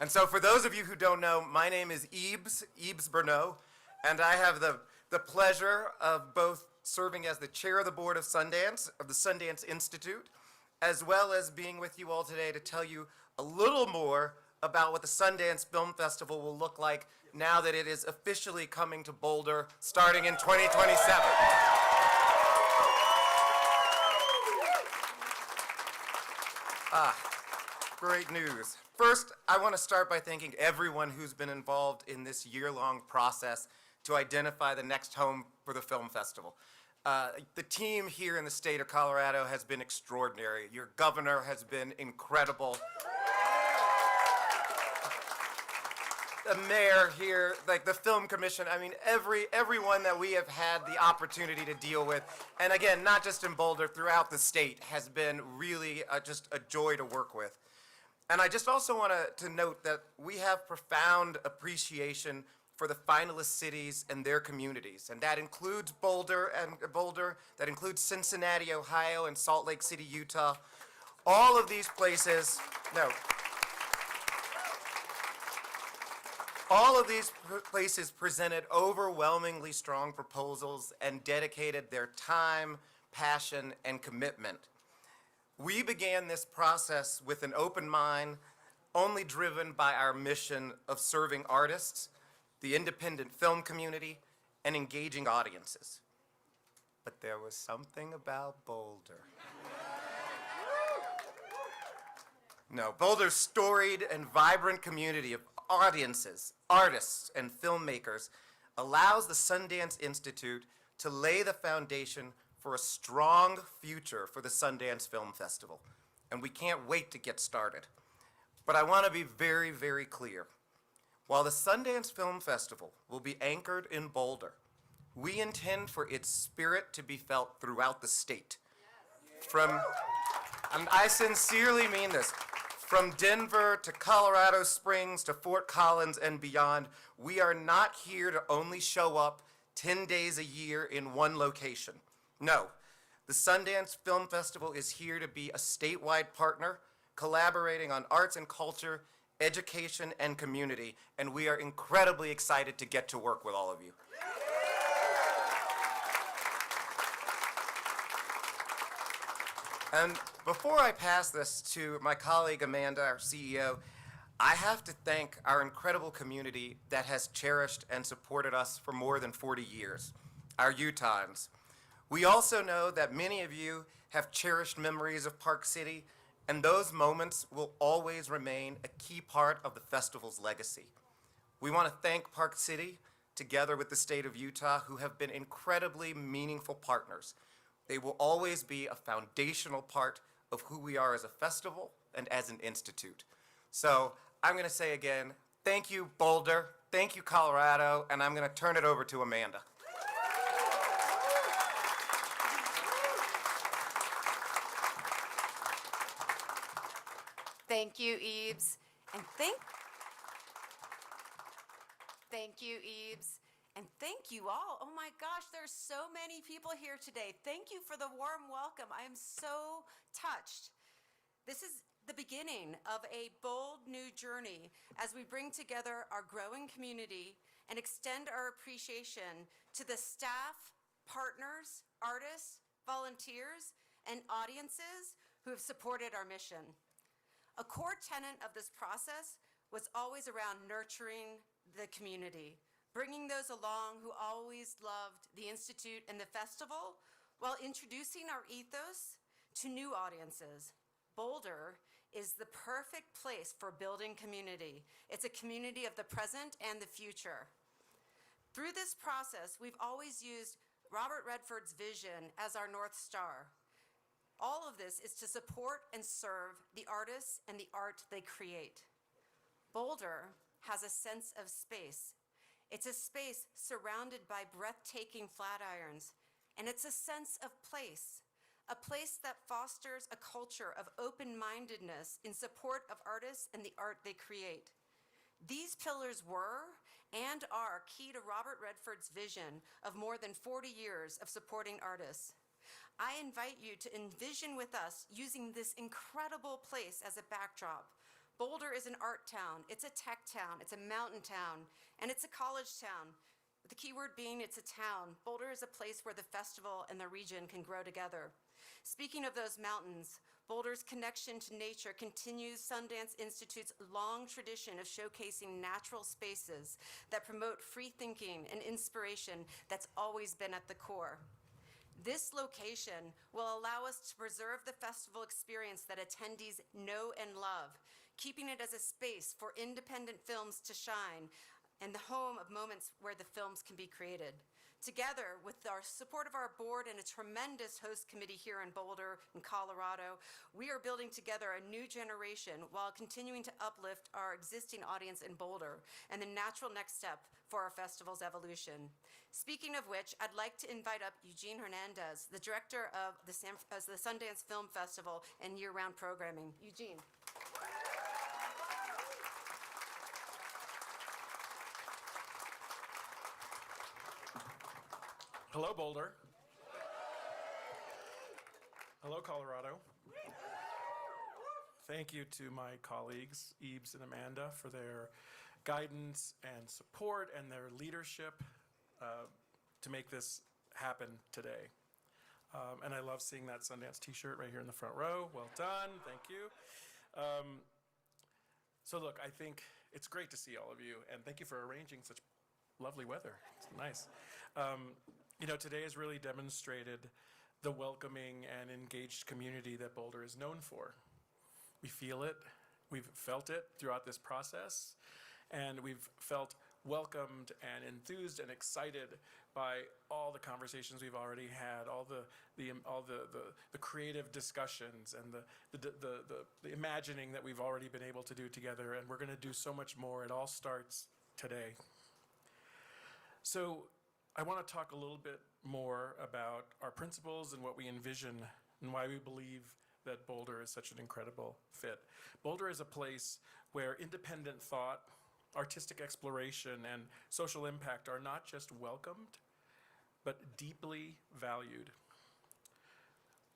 And so for those of you who don't know, my name is Yves Bernot, and I have the pleasure of both serving as the chair of the board of Sundance, of the Sundance Institute, as well as being with you all today to tell you a little more about what the Sundance Film Festival will look like now that it is officially coming to Boulder starting in 2027. Great news. First, I want to start by thanking everyone who's been involved in this year-long process to identify the next home for the film festival. The team here in the state of Colorado has been extraordinary. Your governor has been incredible. The mayor here, like the film commission, I mean, everyone that we have had the opportunity to deal with, and again, not just in Boulder, throughout the state, has been really just a joy to work with. And I just also want to note that we have profound appreciation for the finalist cities and their communities, and that includes Boulder, that includes Cincinnati, Ohio, and Salt Lake City, Utah. All of these places, presented overwhelmingly strong proposals and dedicated their time, passion, and commitment. We began this process with an open mind, only driven by our mission of serving artists, the independent film community, and engaging audiences. But there was something about Boulder. No, Boulder's storied and vibrant community of audiences, artists, and filmmakers allows the Sundance Institute to lay the foundation for a strong future for the Sundance Film Festival, and we can't wait to get started. But I want to be very, very clear. While the Sundance Film Festival will be anchored in Boulder, we intend for its spirit to be felt throughout the state. And I sincerely mean this, from Denver to Colorado Springs to Fort Collins and beyond, we are not here to only show up 10 days a year in one location. No, the Sundance Film Festival is here to be a statewide partner, collaborating on arts and culture, education, and community, and we are incredibly excited to get to work with all of you. And before I pass this to my colleague Amanda, our CEO, I have to thank our incredible community that has cherished and supported us for more than 40 years, our Utahns. We also know that many of you have cherished memories of Park City, and those moments will always remain a key part of the festival's legacy. We want to thank Park City, together with the state of Utah, who have been incredibly meaningful partners. They will always be a foundational part of who we are as a festival and as an institute. So I'm going to say again, thank you, Boulder, thank you, Colorado, and I'm going to turn it over to Amanda. Thank you, Yves, and thank you, Yves, and thank you all. Oh my gosh, there's so many people here today. Thank you for the warm welcome. I am so touched. This is the beginning of a bold new journey as we bring together our growing community and extend our appreciation to the staff, partners, artists, volunteers, and audiences who have supported our mission. A core tenet of this process was always around nurturing the community, bringing those along who always loved the Institute and the festival while introducing our ethos to new audiences. Boulder is the perfect place for building community. It's a community of the present and the future. Through this process, we've always used Robert Redford's vision as our North Star. All of this is to support and serve the artists and the art they create. Boulder has a sense of space. It's a space surrounded by breathtaking flatirons, and it's a sense of place, a place that fosters a culture of open-mindedness in support of artists and the art they create. These pillars were and are key to Robert Redford's vision of more than 40 years of supporting artists. I invite you to envision with us using this incredible place as a backdrop, Boulder is an art town, it's a tech town, it's a mountain town, and it's a college town. The key word being it's a town. Boulder is a place where the festival and the region can grow together. Speaking of those mountains, Boulder's connection to nature continues Sundance Institute's long tradition of showcasing natural spaces that promote free thinking and inspiration that's always been at the core. This location will allow us to preserve the festival experience that attendees know and love, keeping it as a space for independent films to shine and the home of moments where the films can be created. Together, with our support of our board and a tremendous host committee here in Boulder, in Colorado, we are building together a new generation while continuing to uplift our existing audience in Boulder and the natural next step for our festival's evolution. Speaking of which, I'd like to invite up Eugene Hernandez, the director of the Sundance Film Festival and year-round programming. Eugene. Hello, Boulder. Hello, Colorado. Thank you to my colleagues, Ebes and Amanda, for their guidance and support and their leadership to make this happen today. And I love seeing that Sundance t-shirt right here in the front row. Well done, thank you. So look, I think it's great to see all of you, and thank you for arranging such lovely weather. It's nice. You know, today has really demonstrated the welcoming and engaged community that Boulder is known for. We feel it, we've felt it throughout this process, and we've felt welcomed and enthused and excited by all the conversations we've already had, all the creative discussions and the imagining that we've already been able to do together, and we're going to do so much more. It all starts today. So I want to talk a little bit more about our principles and what we envision and why we believe that Boulder is such an incredible fit. Boulder is a place where independent thought, artistic exploration, and social impact are not just welcomed, but deeply valued.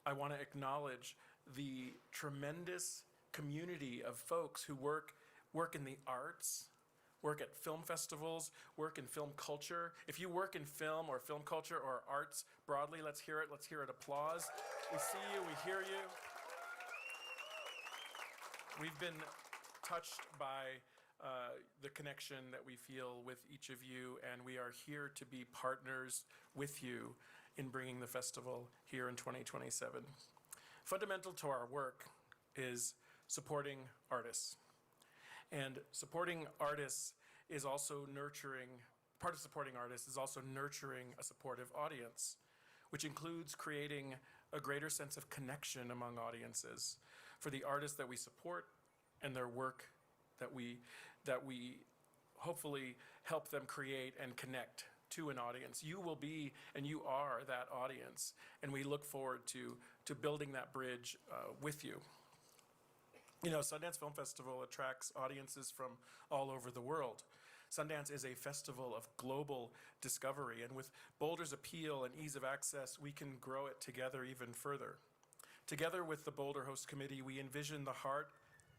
I want to acknowledge the tremendous community of folks who work in the arts, work at film festivals, work in film culture. If you work in film or film culture or arts broadly, let's hear it. Let's hear it. Applause. We see you. We hear you. We've been touched by the connection that we feel with each of you, and we are here to be partners with you in bringing the festival here in 2027. Fundamental to our work is supporting artists. And supporting artists is also nurturing, part of supporting artists is also nurturing a supportive audience, which includes creating a greater sense of connection among audiences for the artists that we support and their work that we hopefully help them create and connect to an audience. You will be, and you are that audience, and we look forward to building that bridge with you. You know, Sundance Film Festival attracts audiences from all over the world. Sundance is a festival of global discovery, and with Boulder's appeal and ease of access, we can grow it together even further. Together with the Boulder Host Committee, we envision the heart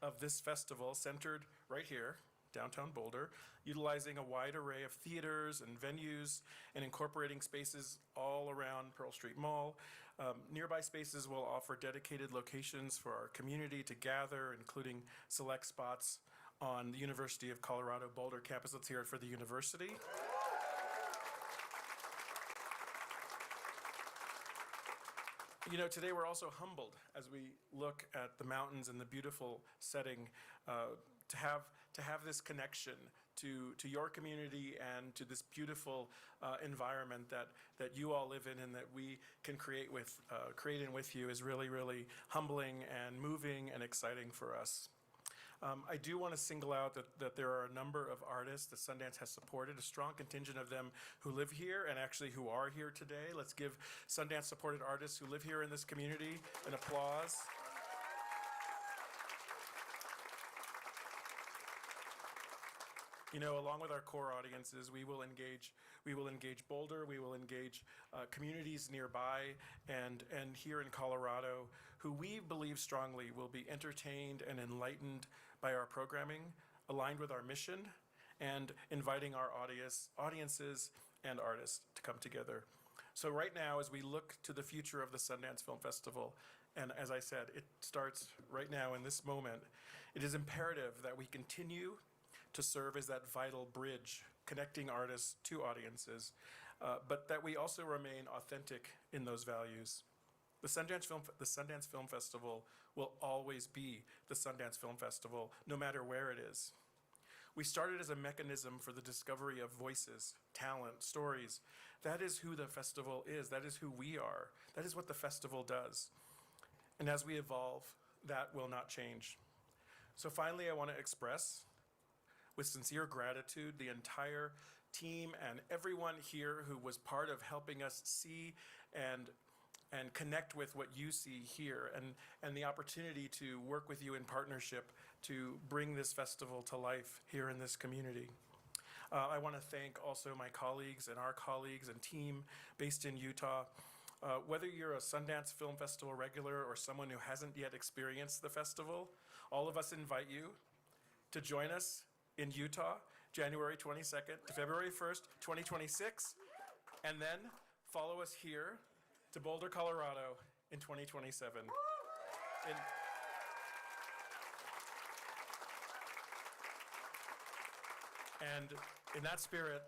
of this festival centered right here, downtown Boulder, utilizing a wide array of theaters and venues and incorporating spaces all around Pearl Street Mall. Nearby spaces will offer dedicated locations for our community to gather, including select spots on the University of Colorado Boulder campus. Let's hear it for the university. You know, today we're also humbled as we look at the mountains and the beautiful setting to have this connection to your community and to this beautiful environment that you all live in and that we can create in with you is really, really humbling and moving and exciting for us. I do want to single out that there are a number of artists that Sundance has supported, a strong contingent of them who live here and actually who are here today. Let's give Sundance supported artists who live here in this community an applause. Along with our core audiences, we will engage Boulder, we will engage communities nearby and here in Colorado, who we believe strongly will be entertained and enlightened by our programming, aligned with our mission, and inviting our audiences and artists to come together. So right now, as we look to the future of the Sundance Film Festival, and as I said, it starts right now in this moment, it is imperative that we continue to serve as that vital bridge connecting artists to audiences, but that we also remain authentic in those values. The Sundance Film Festival will always be the Sundance Film Festival, no matter where it is. We started as a mechanism for the discovery of voices, talent, stories. That is who the festival is. That is who we are. That is what the festival does. And as we evolve, that will not change. So finally, I want to express, with sincere gratitude, the entire team and everyone here who was part of helping us see and connect with what you see here, and the opportunity to work with you in partnership to bring this festival to life here in this community. I want to thank also my colleagues and our colleagues and team based in Utah. Whether you're a Sundance Film Festival regular or someone who hasn't yet experienced the festival, all of us invite you to join us in Utah, January 22nd to February 1st, 2026, and then follow us here to Boulder, Colorado in 2027. And in that spirit,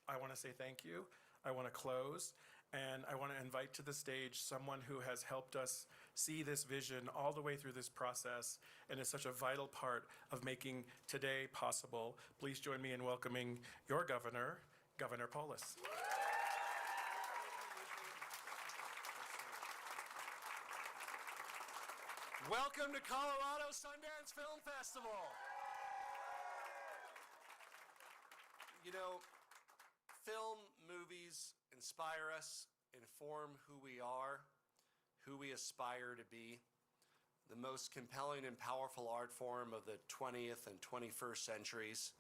I want to say thank you. I want to close, and I want to invite to the stage someone who has helped us see this vision all the way through this process and is such a vital part of making today possible. Please join me in welcoming your governor, Governor Polis. Welcome to Colorado Sundance Film Festival. You know, film, movies inspire us, inform who we are, who we aspire to be. The most compelling and powerful art form of the 20th and 21st centuries.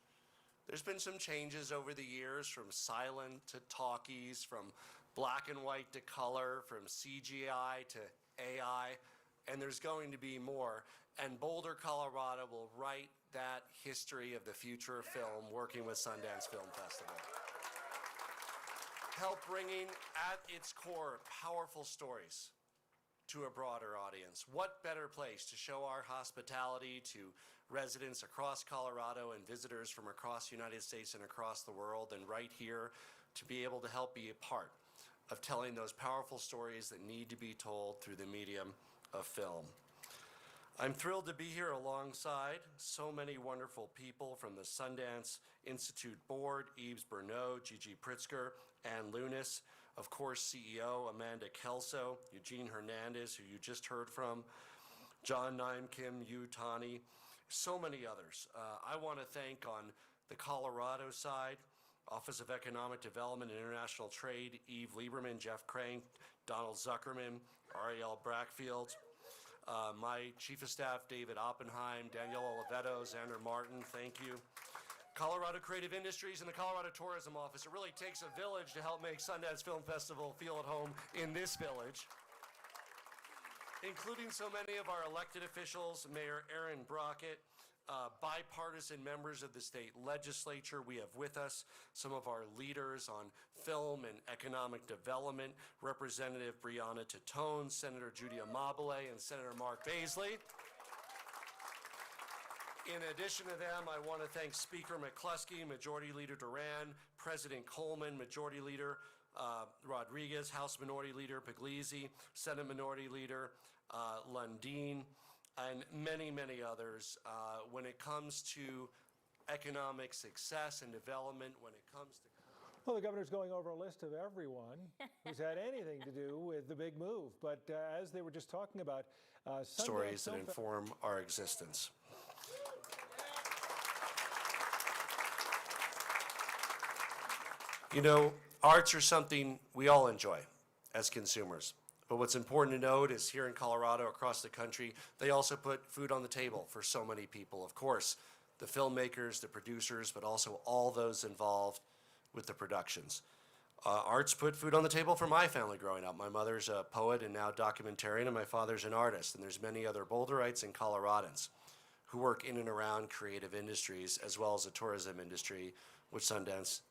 There's been some changes over the years, from silent to talkies, from black and white to color, from CGI to AI, and there's going to be more. And Boulder, Colorado will write that history of the future of film, working with Sundance Film Festival. Help bringing at its core powerful stories to a broader audience. What better place to show our hospitality to residents across Colorado and visitors from across the United States and across the world than right here, to be able to help be a part of telling those powerful stories that need to be told through the medium of film. I'm thrilled to be here alongside so many wonderful people from the Sundance Institute Board, Yves Bernaud, Gigi Pritzker, Ann Lunis, of course, CEO Amanda Kelso, Eugene Hernandez, who you just heard from, John Naim Kim, Yu Tani, so many others. I want to thank on the Colorado side, Office of Economic Development and International Trade, Eve Lieberman, Jeff Crank, Donald Zuckerman, Ariel Brackfield, my Chief of Staff, David Oppenheim, Danielle Oliveto, Xander Martin, thank you. Colorado Creative Industries and the Colorado Tourism Office. It really takes a village to help make Sundance Film Festival feel at home in this village, including so many of our elected officials, Mayor Aaron Brockett, bipartisan members of the state legislature. We have with us some of our leaders on film and economic development, Representative Brianna Titone, Senator Judy Amabile, and Senator Mark Baisley. In addition to them, I want to thank Speaker McCluskey, Majority Leader Duran, President Coleman, Majority Leader Rodriguez, House Minority Leader Puglisi, Senate Minority Leader Lundin, and many, many others. When it comes to economic success and development, when it comes to... Well, the governor's going over a list of everyone who's had anything to do with the big move. But as they were just talking about... stories that inform our existence. You know, arts are something we all enjoy as consumers. But what's important to note is here in Colorado, across the country, they also put food on the table for so many people. Of course, the filmmakers, the producers, but also all those involved with the productions. Arts put food on the table for my family growing up. My mother's a poet and now documentarian, and my father's an artist. And there's many other Boulderites and Coloradans who work in and around creative industries, as well as the tourism industry, which Sundance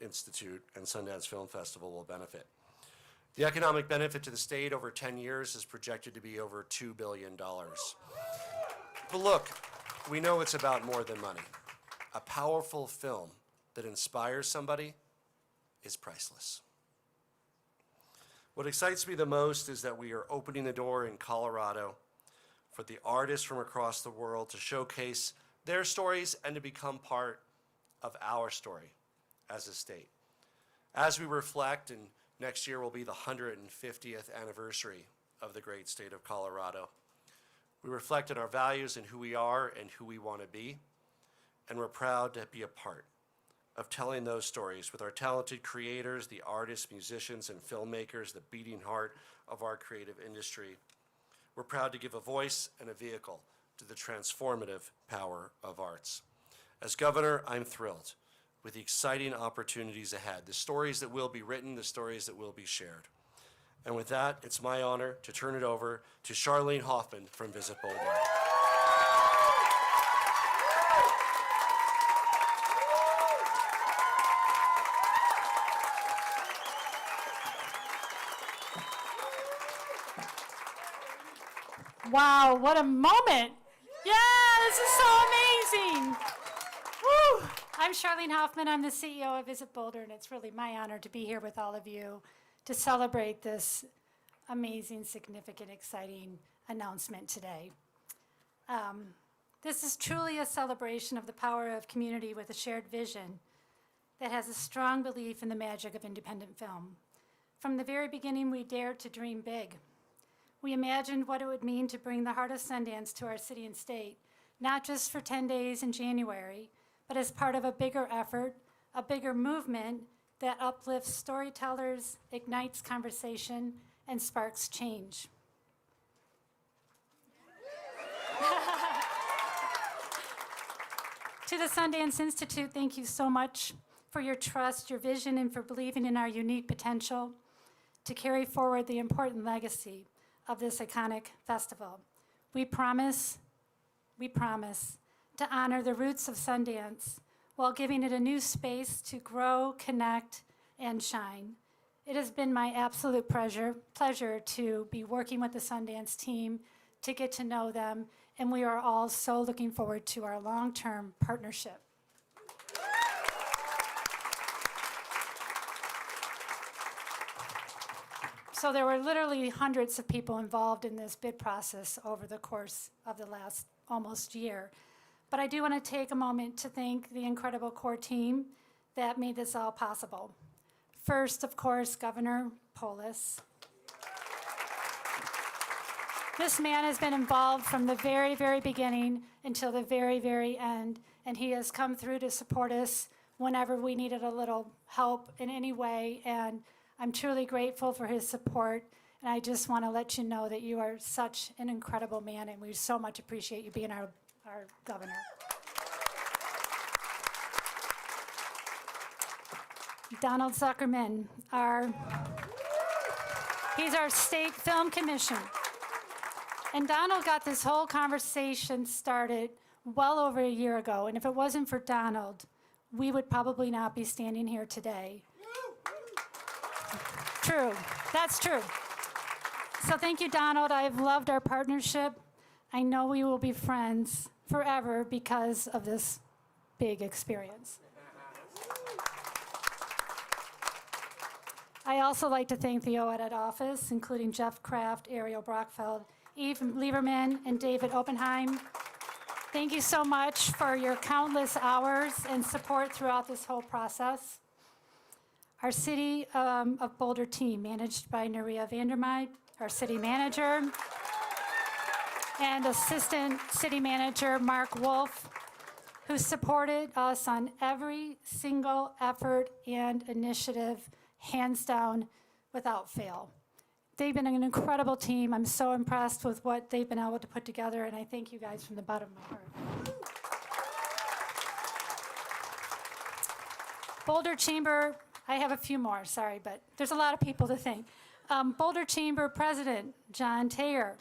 Institute and Sundance Film Festival will benefit. The economic benefit to the state over 10 years is projected to be over $2 billion. But look, we know it's about more than money. A powerful film that inspires somebody is priceless. What excites me the most is that we are opening the door in Colorado for the artists from across the world to showcase their stories and to become part of our story as a state. As we reflect, and next year will be the 150th anniversary of the great state of Colorado, we reflect on our values and who we are and who we want to be, and we're proud to be a part of telling those stories with our talented creators, the artists, musicians, and filmmakers, the beating heart of our creative industry. We're proud to give a voice and a vehicle to the transformative power of arts. As governor, I'm thrilled with the exciting opportunities ahead, the stories that will be written, the stories that will be shared. And with that, it's my honor to turn it over to Charlene Hoffman from Visit Boulder. Wow, what a moment. Yeah, this is so amazing. Woo. I'm Charlene Hoffman. I'm the CEO of Visit Boulder, and it's really my honor to be here with all of you to celebrate this amazing, significant, exciting announcement today. This is truly a celebration of the power of community with a shared vision that has a strong belief in the magic of independent film. From the very beginning, we dared to dream big. We imagined what it would mean to bring the heart of Sundance to our city and state, not just for 10 days in January, but as part of a bigger effort, a bigger movement that uplifts storytellers, ignites conversation, and sparks change. To the Sundance Institute, thank you so much for your trust, your vision, and for believing in our unique potential to carry forward the important legacy of this iconic festival. We promise to honor the roots of Sundance while giving it a new space to grow, connect, and shine. It has been my absolute pleasure to be working with the Sundance team, to get to know them, and we are all so looking forward to our long-term partnership. So there were literally hundreds of people involved in this bid process over the course of the last almost year. But I do want to take a moment to thank the incredible core team that made this all possible. First, of course, Governor Polis. This man has been involved from the very, very beginning until the very, very end, and he has come through to support us whenever we needed a little help in any way, and I'm truly grateful for his support, and I just want to let you know that you are such an incredible man, and we so much appreciate you being our governor. Donald Zuckerman, he's our state film commission. And Donald got this whole conversation started well over a year ago, and if it wasn't for Donald, we would probably not be standing here today. True, that's true. So thank you, Donald. I've loved our partnership. I know we will be friends forever because of this big experience. I also like to thank the OED office, including Jeff Kraft, Ariel Brockfeld, Eve Lieberman, and David Oppenheim. Thank you so much for your countless hours and support throughout this whole process. Our City of Boulder team, managed by Naria Vandermeid, our city manager, and Assistant City Manager Mark Wolf, who supported us on every single effort and initiative, hands down, without fail. They've been an incredible team. I'm so impressed with what they've been able to put together, and I thank you guys from the bottom of my heart. Boulder Chamber, I have a few more, sorry, but there's a lot of people to thank. Boulder Chamber President, John Taylor.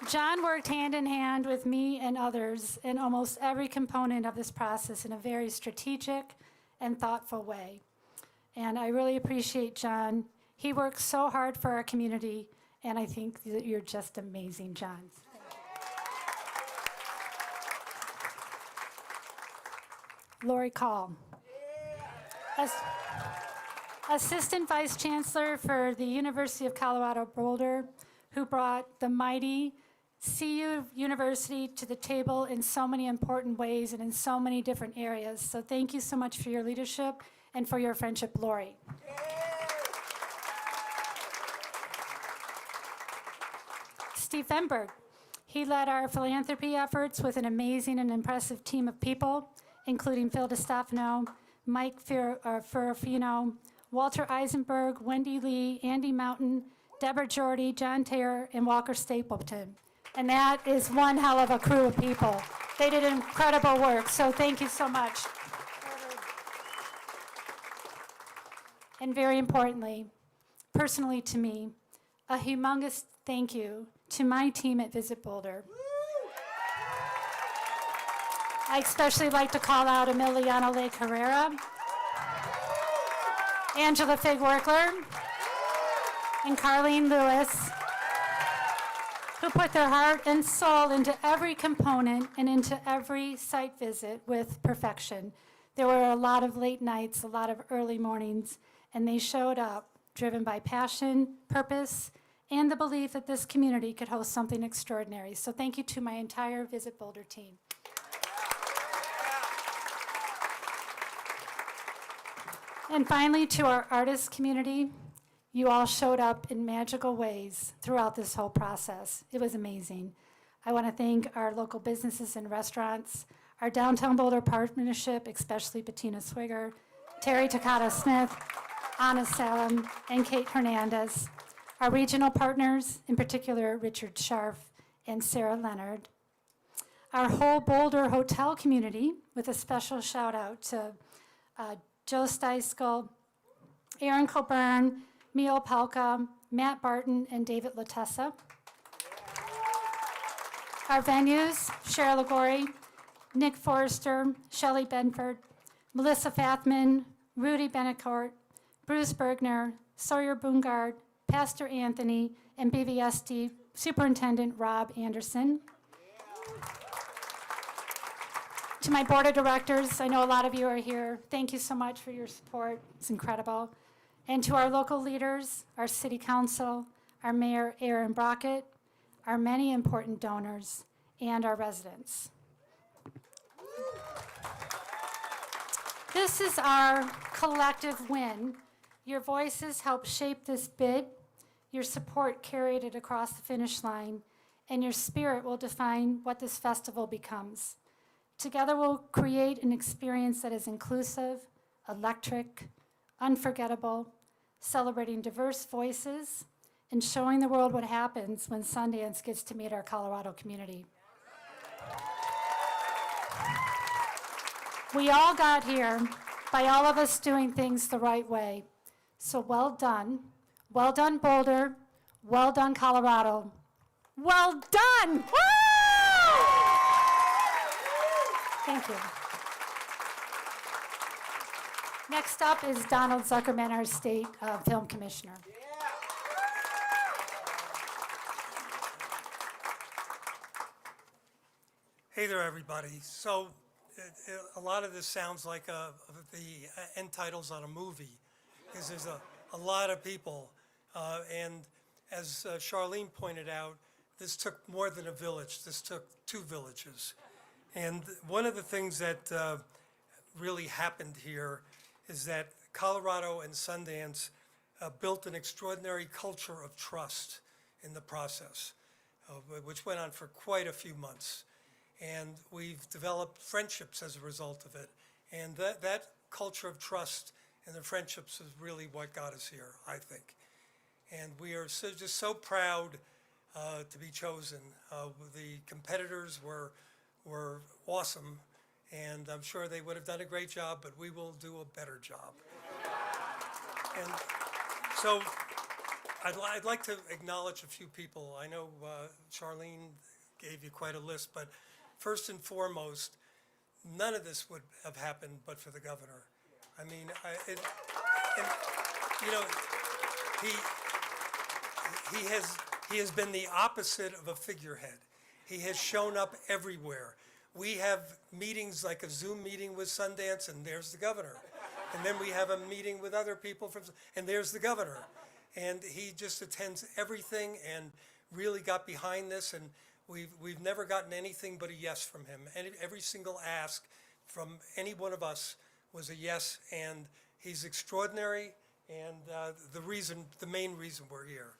John worked hand in hand with me and others in almost every component of this process in a very strategic and thoughtful way. And I really appreciate John. He works so hard for our community, and I think that you're just amazing, John. Lori Call. Assistant Vice Chancellor for the University of Colorado Boulder, who brought the mighty CU University to the table in so many important ways and in so many different areas. So thank you so much for your leadership and for your friendship, Lori. Steve Fenberg. He led our philanthropy efforts with an amazing and impressive team of people, including Phil DiStefano, Mike Ferrafino, Walter Eisenberg, Wendy Lee, Andy Mountain, Deborah Jordy, John Taylor, and Walker Stapleton. And that is one hell of a crew of people. They did incredible work, so thank you so much. And very importantly, personally to me, a humongous thank you to my team at Visit Boulder. I especially like to call out Emiliano Le Carrera, Angela Fig-Workler, and Carlene Lewis, who put their heart and soul into every component and into every site visit with perfection. There were a lot of late nights, a lot of early mornings, and they showed up driven by passion, purpose, and the belief that this community could host something extraordinary. So thank you to my entire Visit Boulder team. And finally, to our artist community, you all showed up in magical ways throughout this whole process. It was amazing. I want to thank our local businesses and restaurants, our Downtown Boulder partnership, especially Bettina Swigger, Terry Takata Smith, Anna Salem, and Kate Hernandez, our regional partners, in particular Richard Scharf and Sarah Leonard, our whole Boulder hotel community, with a special shout out to Joe Steiskell, Aaron Coburn, Mio Palka, Matt Barton, and David Latessa. Our venues, Cheryl Lagori, Nick Forrester, Shelley Benford, Melissa Fathman, Rudy Benecourt, Bruce Bergner, Sawyer Bungard, Pastor Anthony, and BVSD Superintendent Rob Anderson. To my board of directors, I know a lot of you are here. Thank you so much for your support. It's incredible. And to our local leaders, our city council, our mayor, Aaron Brockett, our many important donors, and our residents. This is our collective win. Your voices helped shape this bid. Your support carried it across the finish line, and your spirit will define what this festival becomes. Together we'll create an experience that is inclusive, electric, unforgettable, celebrating diverse voices, and showing the world what happens when Sundance gets to meet our Colorado community. We all got here by all of us doing things the right way. So well done Boulder, well done Colorado, well done! Woo! Thank you. Next up is Donald Zuckerman, our state film commissioner. Hey there, everybody. So a lot of this sounds like the end titles on a movie, because there's a lot of people. And as Charlene pointed out, this took more than a village. This took 2 villages. And one of the things that really happened here is that Colorado and Sundance built an extraordinary culture of trust in the process, which went on for quite a few months. And we've developed friendships as a result of it. And that culture of trust and the friendships is really what got us here, I think. And we are just so proud to be chosen. The competitors were awesome, And I'm sure they would have done a great job, but we will do a better job. And so I'd like to acknowledge a few people. I know Charlene gave you quite a list, but first and foremost, none of this would have happened but for the governor. I mean, and, you know, he has been the opposite of a figurehead. He has shown up everywhere. We have meetings like a Zoom meeting with Sundance, and there's the governor. And then we have a meeting with other people from, and there's the governor. And he just attends everything and really got behind this, and we've never gotten anything but a yes from him. And every single ask from any one of us was a yes, and he's extraordinary, and the main reason we're here.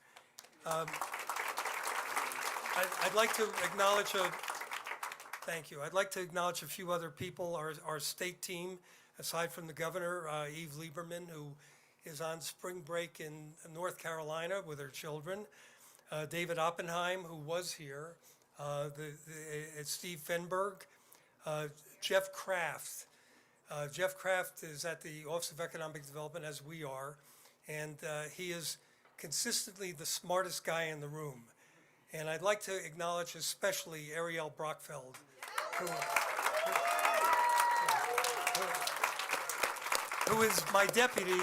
I'd like to acknowledge thank you. I'd like to acknowledge a few other people, our state team, aside from the governor, Eve Lieberman, who is on spring break in North Carolina with her children, David Oppenheim, who was here, Steve Fenberg, Jeff Kraft. Jeff Kraft is at the Office of Economic Development, as we are, and he is consistently the smartest guy in the room. And I'd like to acknowledge especially Ariel Brockfeld, who is my deputy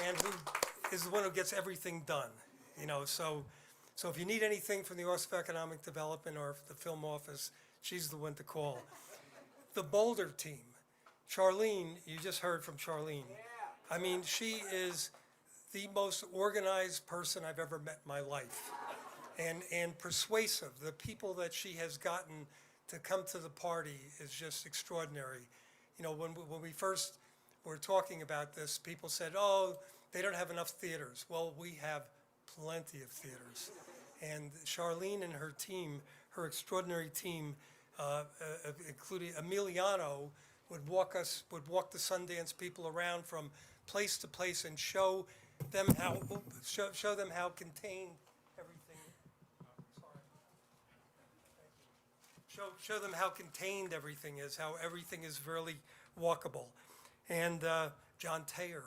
and who is the one who gets everything done. You know, so if you need anything from the Office of Economic Development or the film office, she's the one to call. The Boulder team, Charlene, you just heard from Charlene. I mean, she is the most organized person I've ever met in my life, and persuasive. The people that she has gotten to come to the party is just extraordinary. You know, when we first were talking about this, people said, oh, they don't have enough theaters. Well, we have plenty of theaters. And Charlene and her team, her extraordinary team, including Emiliano, would walk the Sundance people around from place to place and show them how contained everything. Show them how contained everything is, how everything is really walkable. And John Taylor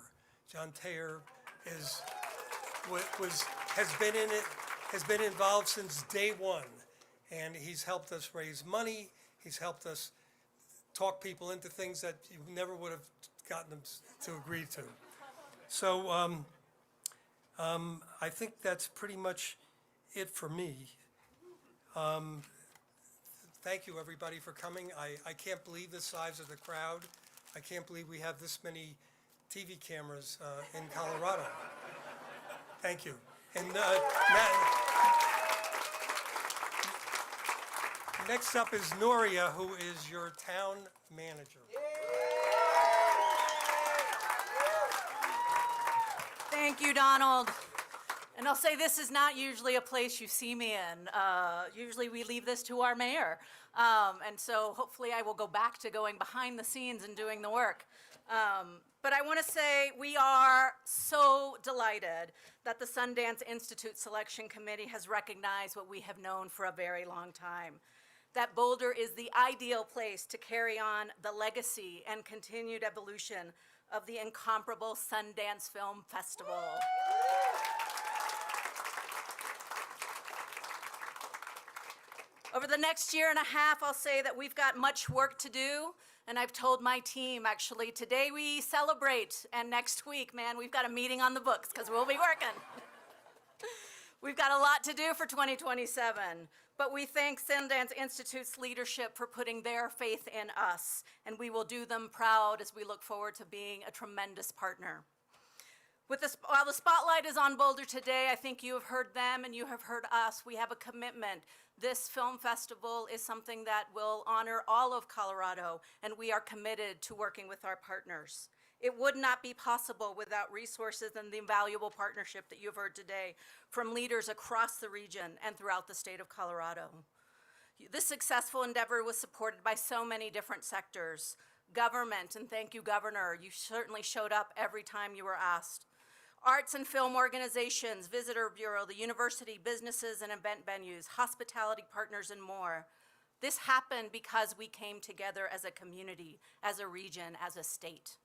has been involved since day one, and he's helped us raise money. He's helped us talk people into things that you never would have gotten them to agree to. So I think that's pretty much it for me. Thank you, everybody, for coming. I can't believe the size of the crowd. I can't believe we have this many TV cameras in Colorado. Thank you. And next up is Noria, who is your town manager. Thank you, Donald. And I'll say this is not usually a place you see me in. Usually we leave this to our mayor. And so hopefully I will go back to going behind the scenes and doing the work. But I want to say we are so delighted that the Sundance Institute Selection Committee has recognized what we have known for a very long time, that Boulder is the ideal place to carry on the legacy and continued evolution of the incomparable Sundance Film Festival. Over the next year and a half, I'll say that we've got much work to do, and I've told my team, actually, today we celebrate, and next week, man, we've got a meeting on the books, because we'll be working. We've got a lot to do for 2027, but we thank Sundance Institute's leadership for putting their faith in us, and we will do them proud as we look forward to being a tremendous partner. While the spotlight is on Boulder today, I think you have heard them and you have heard us. We have a commitment. This film festival is something that will honor all of Colorado, and we are committed to working with our partners. It would not be possible without resources and the invaluable partnership that you've heard today from leaders across the region and throughout the state of Colorado. This successful endeavor was supported by so many different sectors. Government, and thank you, Governor, you certainly showed up every time you were asked. Arts and film organizations, Visitor Bureau, the university, businesses and event venues, hospitality partners, and more. This happened because we came together as a community, as a region, as a state.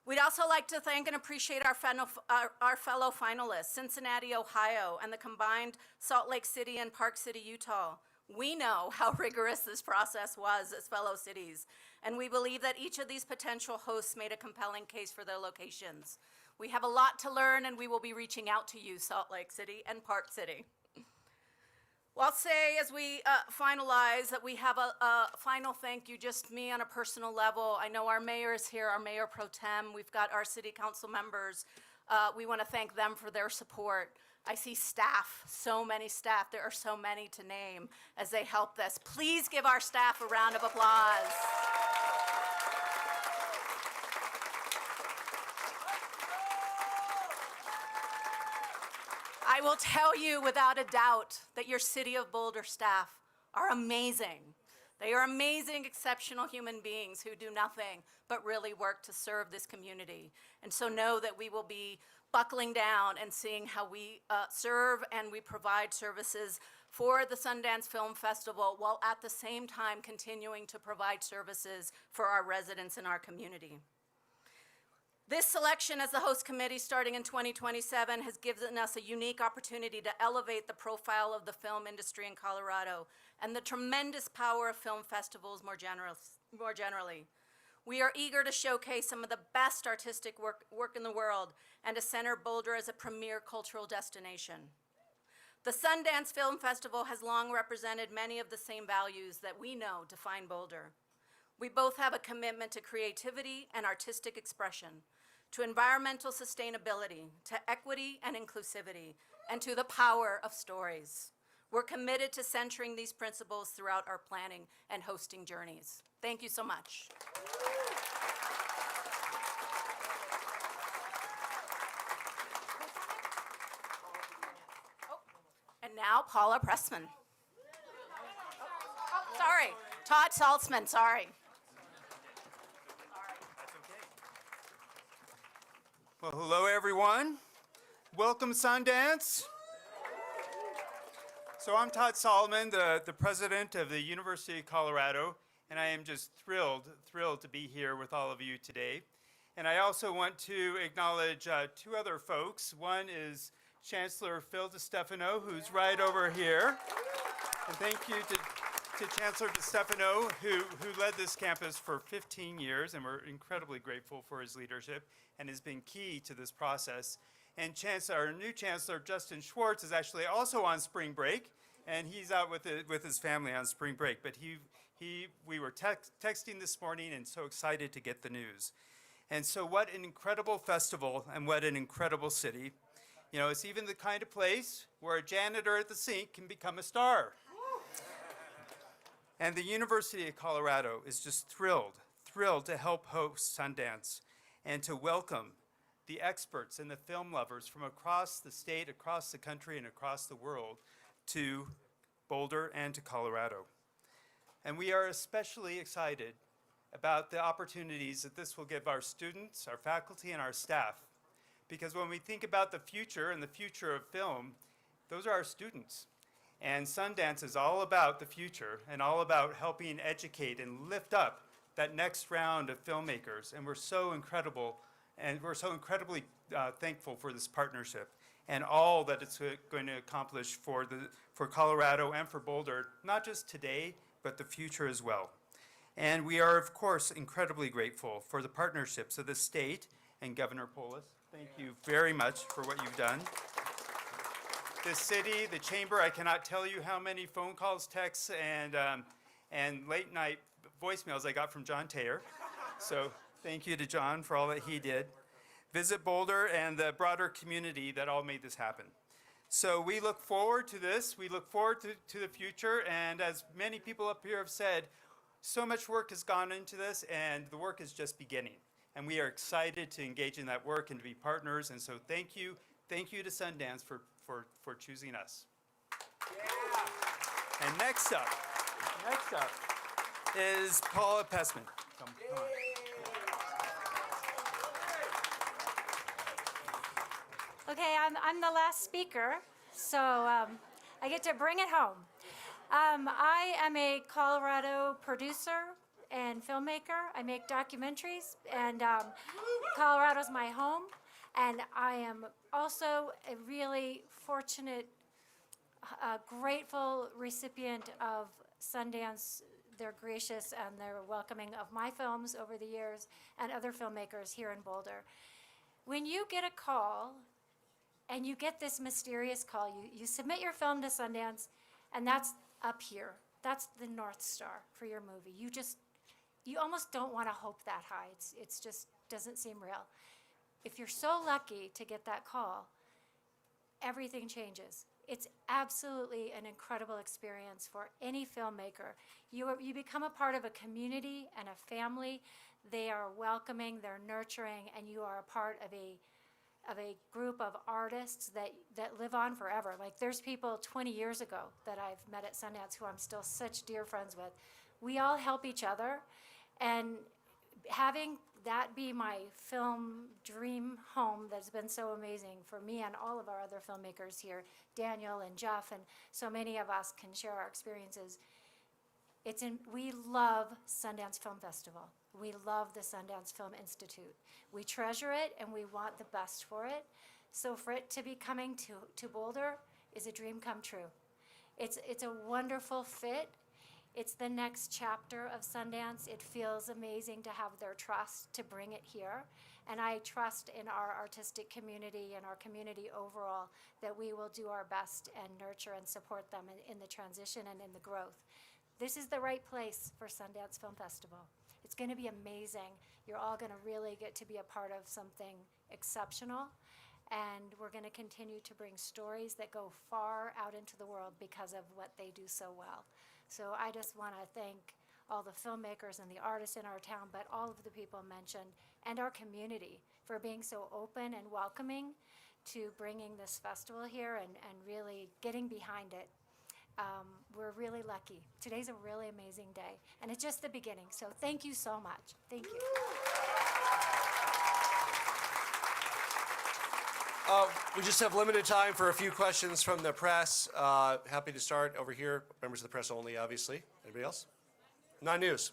We'd also like to thank and appreciate our fellow finalists, Cincinnati, Ohio, and the combined Salt Lake City and Park City, Utah. We know how rigorous this process was as fellow cities, and we believe that each of these potential hosts made a compelling case for their locations. We have a lot to learn, and we will be reaching out to you, Salt Lake City and Park City. Well, I'll say as we finalize that we have a final thank you, just me on a personal level. I know our mayor is here, our mayor pro tem. We've got our city council members. We want to thank them for their support. I see staff, so many staff. There are so many to name as they help this. Please give our staff a round of applause. I will tell you without a doubt that your City of Boulder staff are amazing. They are amazing, exceptional human beings who do nothing but really work to serve this community. And so know that we will be buckling down and seeing how we serve and we provide services for the Sundance Film Festival while at the same time continuing to provide services for our residents in our community. This selection as the host committee starting in 2027 has given us a unique opportunity to elevate the profile of the film industry in Colorado and the tremendous power of film festivals more generally. We are eager to showcase some of the best artistic work in the world and to center Boulder as a premier cultural destination. The Sundance Film Festival has long represented many of the same values that we know define Boulder. We both have a commitment to creativity and artistic expression, to environmental sustainability, to equity and inclusivity, and to the power of stories. We're committed to centering these principles throughout our planning and hosting journeys. Thank you so much. And now, Paula Pressman. Oh, sorry, Todd Saltzman, sorry. Well, hello, everyone. Welcome, Sundance. So I'm Todd Solomon, the president of the University of Colorado, and I am just thrilled to be here with all of you today. And I also want to acknowledge two other folks. One is Chancellor Phil DeStefano, who's right over here. And thank you to Chancellor DeStefano, who led this campus for 15 years, and we're incredibly grateful for his leadership and has been key to this process. And our new Chancellor, Justin Schwartz, is actually also on spring break, and he's out with his family on spring break. But we were texting this morning and so excited to get the news. And so what an incredible festival and what an incredible city. You know, it's even the kind of place where a janitor at the sink can become a star. And the University of Colorado is just thrilled to help host Sundance and to welcome the experts and the film lovers from across the state, across the country, and across the world to Boulder and to Colorado. And we are especially excited about the opportunities that this will give our students, our faculty, and our staff. Because when we think about the future and the future of film, those are our students. And Sundance is all about the future and all about helping educate and lift up that next round of filmmakers. And we're so incredibly thankful for this partnership and all that it's going to accomplish for Colorado and for Boulder, not just today, but the future as well. And we are, of course, incredibly grateful for the partnerships of the state and Governor Polis. Thank you very much for what you've done. The city, the chamber, I cannot tell you how many phone calls, texts, and late night voicemails I got from John Taylor. So thank you to John for all that he did. Visit Boulder and the broader community that all made this happen. So we look forward to this. We look forward to the future. And as many people up here have said, so much work has gone into this, and the work is just beginning. And we are excited to engage in that work and to be partners. And so thank you to Sundance for choosing us. Yeah. And next up is Paula Pressman. Come on. Okay, I'm the last speaker, so I get to bring it home. I am a Colorado producer and filmmaker. I make documentaries, and Colorado's my home. And I am also a really fortunate, grateful recipient of Sundance. They're gracious and they're welcoming of my films over the years and other filmmakers here in Boulder. When you get a call and you get this mysterious call, you submit your film to Sundance, and that's up here. That's the North Star for your movie. You almost don't want to hope that high. It's just doesn't seem real. If you're so lucky to get that call, everything changes. It's absolutely an incredible experience for any filmmaker. You become a part of a community and a family. They are welcoming, they're nurturing, and you are a part of a group of artists that live on forever. Like, there's people 20 years ago that I've met at Sundance who I'm still such dear friends with. We all help each other, and having that be my film dream home that's been so amazing for me and all of our other filmmakers here, Daniel and Jeff, and so many of us can share our experiences. We love Sundance Film Festival. We love the Sundance Film Institute. We treasure it and we want the best for it. So for it to be coming to Boulder is a dream come true. It's a wonderful fit. It's the next chapter of Sundance. It feels amazing to have their trust to bring it here. And I trust in our artistic community and our community overall that we will do our best and nurture and support them in the transition and in the growth. This is the right place for Sundance Film Festival. It's going to be amazing. You're all going to really get to be a part of something exceptional. And we're going to continue to bring stories that go far out into the world because of what they do so well. So I just want to thank all the filmmakers and the artists in our town, but all of the people mentioned, and our community for being so open and welcoming to bringing this festival here and really getting behind it. We're really lucky. Today's a really amazing day, and it's just the beginning. So thank you so much. Thank you. We just have limited time for a few questions from the press. Happy to start over here. Members of the press only, obviously. Anybody else? 9 News.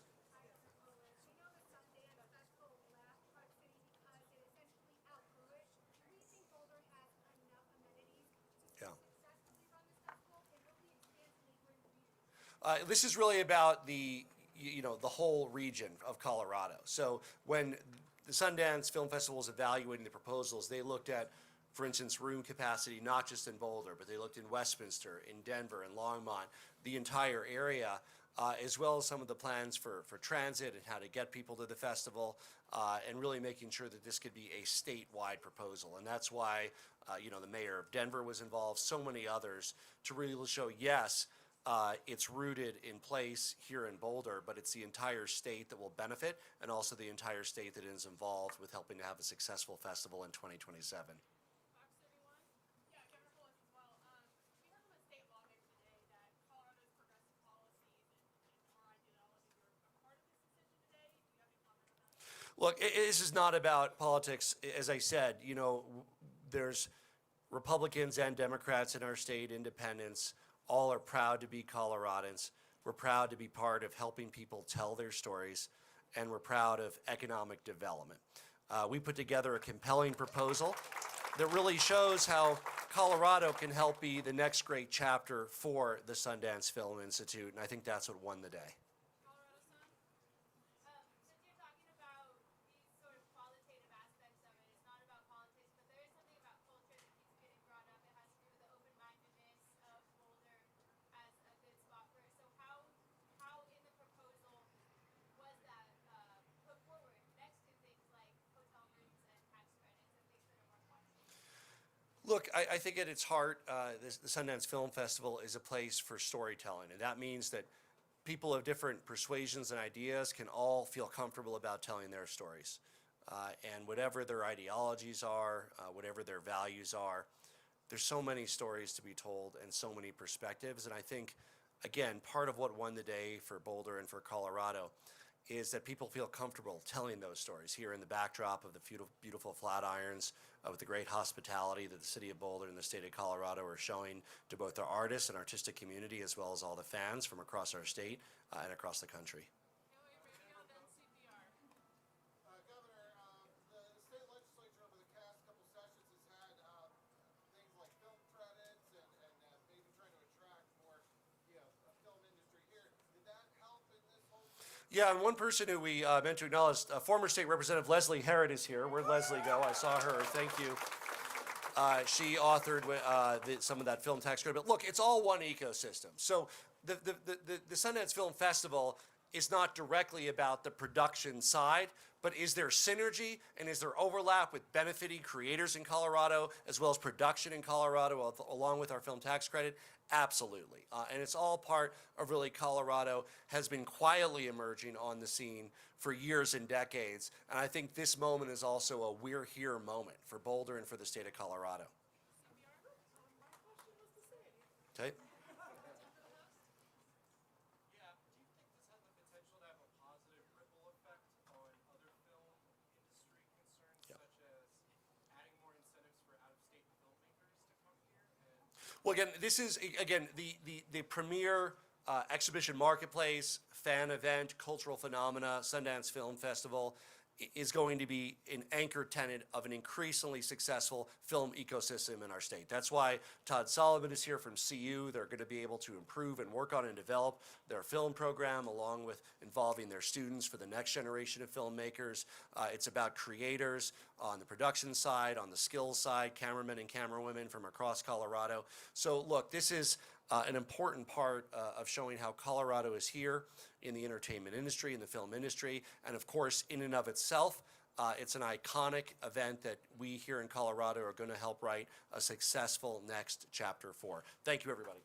This is really about the whole region of Colorado. So when the Sundance Film Festival was evaluating the proposals, they looked at, for instance, room capacity, not just in Boulder, but they looked in Westminster, in Denver, in Longmont, the entire area, as well as some of the plans for transit and how to get people to the festival, and really making sure that this could be a statewide proposal. And that's why, the mayor of Denver was involved, so many others, to really show, yes, it's rooted in place here in Boulder, but it's the entire state that will benefit, and also the entire state that is involved with helping to have a successful festival in 2027. Look, this is not about politics. As I said, there's Republicans and Democrats in our state, independents. All are proud to be Coloradans. We're proud to be part of helping people tell their stories, and we're proud of economic development. We put together a compelling proposal that really shows how Colorado can help be the next great chapter for the Sundance Film Institute, and I think that's what won the day. Look, I think at its heart, the Sundance Film Festival is a place for storytelling, and that means that people of different persuasions and ideas can all feel comfortable about telling their stories. And whatever their ideologies are, whatever their values are, there's so many stories to be told and so many perspectives. And I think, again, part of what won the day for Boulder and for Colorado is that people feel comfortable telling those stories here in the backdrop of the beautiful Flatirons, with the great hospitality that the city of Boulder and the state of Colorado are showing to both our artists and artistic community, as well as all the fans from across our state and across the country. Governor, the state legislature over the past couple sessions has had things like film credits and maybe trying to attract more, film industry here. Did that help in this whole thing? Yeah, and one person who we meant to acknowledge, former state representative Leslie Herod is here. Where'd Leslie go? I saw her. Thank you. She authored some of that film tax credit. But look, it's all one ecosystem. So the Sundance Film Festival is not directly about the production side, but is there synergy and is there overlap with benefiting creators in Colorado as well as production in Colorado along with our film tax credit? Absolutely. And it's all part of really Colorado has been quietly emerging on the scene for years and decades. And I think this moment is also a we're here moment for Boulder and for the state of Colorado. Okay. Well, again, this is, the premier exhibition marketplace, fan event, cultural phenomena, Sundance Film Festival is going to be an anchor tenant of an increasingly successful film ecosystem in our state. That's why Todd Solomon is here from CU. They're going to be able to improve and work on and develop their film program along with involving their students for the next generation of filmmakers. It's about creators on the production side, on the skills side, cameramen and camerawomen from across Colorado. So look, this is an important part of showing how Colorado is here in the entertainment industry, in the film industry, and of course, in and of itself, it's an iconic event that we here in Colorado are going to help write a successful next chapter for. Thank you, everybody.